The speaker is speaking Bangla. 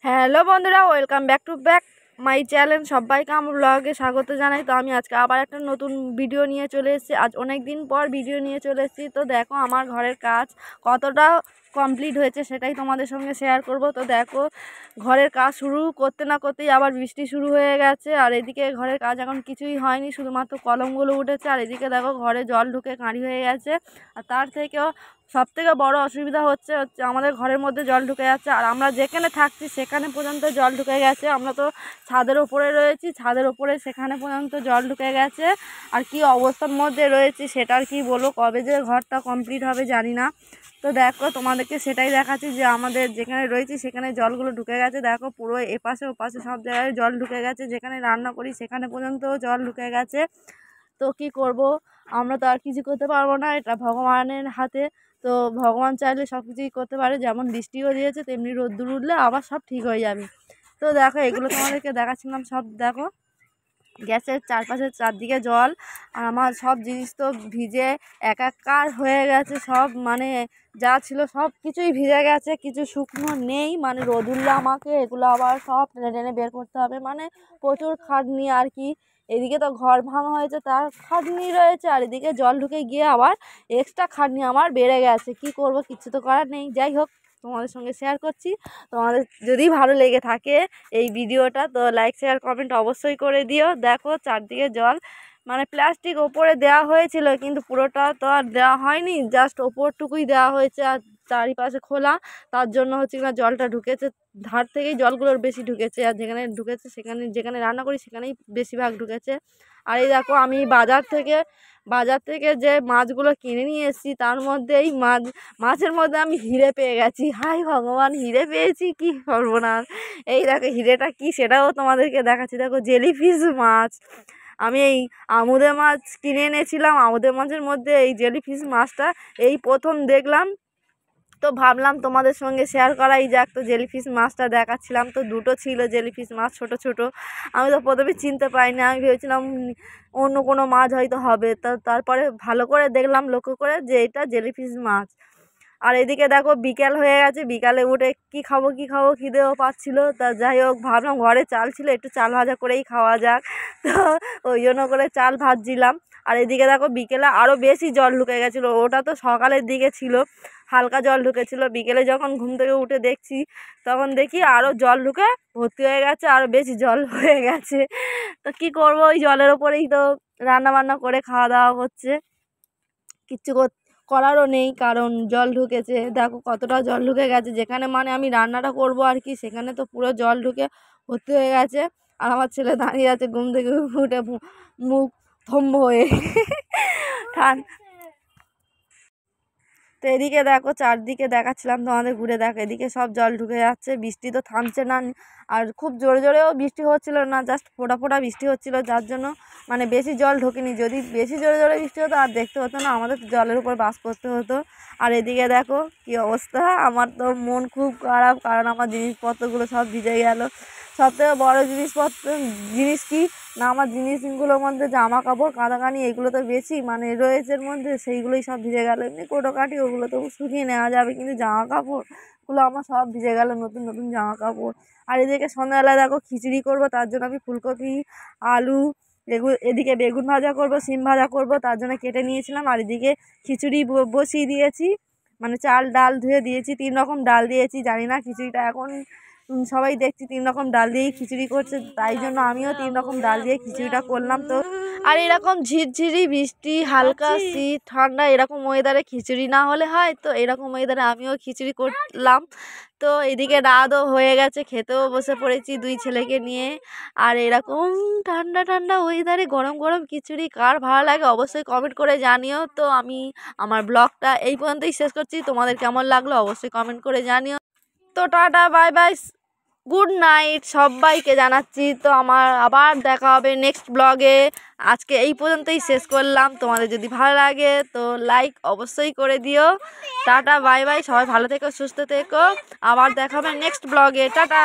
হ্যালো বন্ধুরা, ওয়েলকাম ব্যাক মাই চ্যানেল। সবাইকে আমার ব্লগে স্বাগত জানাই। তো আমি আজকে আবার একটা নতুন ভিডিও নিয়ে চলে এসেছি। আজ অনেক দিন পর ভিডিও নিয়ে চলে এসেছি। তো দেখো আমার ঘরের কাজ কতটা কমপ্লিট হয়েছে সেটাই তোমাদের সঙ্গে শেয়ার করব। তো দেখো ঘরের কাজ শুরু করতে না করতেই আবার বৃষ্টি শুরু হয়ে গেছে। আর এদিকে ঘরের কাজ এখন কিছুই হয়নি, শুধুমাত্র কলমগুলো উঠেছে। আর এদিকে দেখো ঘরে জল ঢুকে কাঁড়ি হয়ে গেছে। আর তার থেকেও সবথেকে বড় অসুবিধা হচ্ছে আমাদের ঘরের মধ্যে জল ঢুকে যাচ্ছে। আর আমরা যেখানে থাকছি সেখানে পর্যন্ত জল ঢুকে গেছে। আমরা তো ছাদের ওপরে রয়েছি, ছাদের ওপরে সেখানে পর্যন্ত জল ঢুকে গেছে। আর কি অবস্থার মধ্যে রয়েছি সেটা আর কি বলবো, কবে যে ঘরটা কমপ্লিট হবে জানি না। তো দেখো তোমাদেরকে সেটাই দেখাচ্ছি যে আমাদের যেখানে রয়েছি সেখানে জলগুলো ঢুকে গেছে। দেখো পুরো এপাশে ওপাশে সব জায়গায় জল ঢুকে গেছে, যেখানে রান্না করি সেখানে পর্যন্ত জল ঢুকে গেছে। তো কি করব, আমরা তো আর কিছু করতে পারবো না, এটা ভগবানের হাতে। তো ভগবান চাইলে সব কিছুই করতে পারে, যেমন বৃষ্টিও দিয়েছে তেমনি রোদ্দুর উঠলে আবার সব ঠিক হয়ে যাবে। তো দেখো এগুলো তোমাদেরকে দেখাচ্ছিলাম সব। দেখো গ্যাসের চারদিকে জল, আর আমার সব জিনিস তো ভিজে একাকার হয়ে গেছে সব, মানে যা ছিল সব কিছুই ভিজে গেছে, কিছু শুকনো নেই। মানে রোদ উঠলে আমাকে এগুলো আবার সব টেনে টেনে বের করতে হবে, মানে প্রচুর খাটনি আর কি। এদিকে তো ঘর ভাঙা হয়েছে তার খাটনি রয়েছে, আর এদিকে জল ঢুকে গিয়ে আবার এক্সট্রা খাটনি আমার বেড়ে গেছে। কি করব, কিছু তো করার নেই। যাই হোক, তোমাদের সঙ্গে শেয়ার করছি। তোমাদের যদি ভালো লেগে থাকে এই ভিডিওটা তো লাইক শেয়ার কমেন্ট অবশ্যই করে দিও। দেখো চারদিকে জল, মানে প্লাস্টিক ওপরে দেওয়া হয়েছিল কিন্তু পুরোটা তো আর দেওয়া হয়নি, জাস্ট ওপরটুকুই দেওয়া হয়েছে আর চারিপাশে খোলা। তার জন্য হচ্ছে না জলটা ঢুকেছে, ধার থেকেই জলগুলোর বেশি ঢুকেছে। আর যেখানে ঢুকেছে সেখানে, যেখানে রান্না করি সেখানেই বেশিরভাগ ঢুকেছে। আর এই দেখো আমি বাজার থেকে যে মাছগুলো কিনে নিয়ে এসেছি তার মধ্যে এই মাছের মধ্যে আমি হিরে পেয়ে গেছি। হাই ভগবান, হিরে পেয়েছি, কি সর্বনাশ। এই দেখো হিরেটা কি সেটাও তোমাদেরকে দেখাচ্ছি। দেখো জেলিফিশ মাছ। আমি এই আমুদে মাছ কিনে এনেছিলাম, আমুদে মাছের মধ্যে এই জেলিফিশ মাছটা এই প্রথম দেখলাম। তো ভাবলাম তোমাদের সঙ্গে শেয়ার করাই যাক। তো জেলিফিশ মাছটা দেখাচ্ছিলাম, তো দুটো ছিল জেলিফিশ মাছ, ছোট ছোট। আমি তো প্রথমে চিনতে পারিনি, আমি ভেবেছিলাম অন্য কোনো মাছ হয়তো হবে। তারপরে ভালো করে দেখলাম লক্ষ্য করে যে এটা জেলিফিশ মাছ। আর এদিকে দেখো বিকেল হয়ে গেছে, বিকালে উঠে কি খাবো খিদেও পাচ্ছিল। তা যাই হোক ভাবলাম ঘরে চাল ছিল, একটু চাল ভাজা করেই খাওয়া যাক। তো ওই জন্য করে চাল ভাজছিলাম। আর এদিকে দেখো বিকেলে আরও বেশি জল ঢুকে গেছিলো, ওটা তো সকালের দিকে ছিল হালকা জল ঢুকেছিল। বিকেলে যখন ঘুম থেকে উঠে দেখছি তখন দেখি আরও জল ঢুকে ভর্তি হয়ে গেছে, আরও বেশি জল হয়ে গেছে। তো কি করব, ওই জলের ওপরেই তো রান্না বান্না করে খাওয়া দাওয়া হচ্ছে, কিচ্ছু করারও নেই কারণ জল ঢুকেছে। দেখো কতটা জল ঢুকে গেছে, যেখানে মানে আমি রান্নাটা করব আর কি সেখানে তো পুরো জল ঢুকে ভর্তি হয়ে গেছে। আর আমার ছেলে দাঁড়িয়ে আছে ঘুম থেকে উঠে মুখ থম্ব হয়ে ঠান। তো এদিকে দেখো চারদিকে দেখাচ্ছিলাম তোমাদের, ঘুরে দেখো এদিকে সব জল ঢুকে যাচ্ছে, বৃষ্টি তো থামছে না। আর খুব জোরে জোরেও বৃষ্টি হচ্ছিল না, জাস্ট ফোঁটা ফোঁটা বৃষ্টি হচ্ছিল, যার জন্য মানে বেশি জল ঢোকেনি। যদি বেশি জোরে জোরে বৃষ্টি হতো আর দেখতে হতো না, আমাদের জলের উপর বাস করতে হতো। আর এদিকে দেখো কি অবস্থা, আমার তো মন খুব খারাপ কারণ আমার জিনিসপত্রগুলো সব ভিজে গেল। সবথেকে বড় জিনিস কি না, আমার জিনিসগুলোর মধ্যে জামা কাপড় কাঁদাকানি এগুলো তো বেশি মানে রয়েছে এর মধ্যে, সেইগুলোই সব ভিজে গেল। এমনি কোটোকাটি ওগুলো তো শুকিয়ে নেওয়া যাবে, কিন্তু জামা কাপড়গুলো আমার সব ভিজে গেল, নতুন নতুন জামা কাপড়। আর এদিকে সন্ধ্যাবেলায় দেখো খিচুড়ি করব, তার জন্য আমি ফুলকপি, আলু, এদিকে বেগুন ভাজা করব, সিম ভাজা করব, তার জন্য কেটে নিয়েছিলাম। আর এদিকে খিচুড়ি বসিয়ে দিয়েছি, মানে চাল ডাল ধুয়ে দিয়েছি, 3 রকম ডাল দিয়েছি। জানি না খিচুড়িটা এখন সবাই দেখছি 3 রকম ডাল দিয়েই খিচুড়ি করছে, তাই জন্য আমিও 3 রকম ডাল দিয়ে খিচুড়িটা করলাম। তো আর এরকম ঝিরঝিরি বৃষ্টি, হালকা শীত, ঠান্ডা এরকম ওয়েদারে খিচুড়ি না হলে হয়? তো এরকম ওয়েদারে আমিও খিচুড়ি করলাম। তো এদিকে রাতও হয়ে গেছে, খেতেও বসে পড়েছি 2 ছেলেকে নিয়ে। আর এরকম ঠান্ডা ঠান্ডা ওয়েদারে গরম গরম খিচুড়ি কার ভালো লাগে অবশ্যই কমেন্ট করে জানিও। তো আমি আমার ব্লগটা এই পর্যন্তই শেষ করছি, তোমাদের কেমন লাগলো অবশ্যই কমেন্ট করে জানিও। তো tata bye bye, good night সবাইকে জানাচ্ছি। তো আমার আবার দেখা হবে নেক্সট ব্লগে। আজকে এই পর্যন্তই শেষ করলাম, তোমাদের যদি ভালো লাগে তো লাইক অবশ্যই করে দিও। টাটা বাই বাই, সবাই ভালো থেকো সুস্থ থেকো, আবার দেখা হবে নেক্সট ব্লগে। টাটা।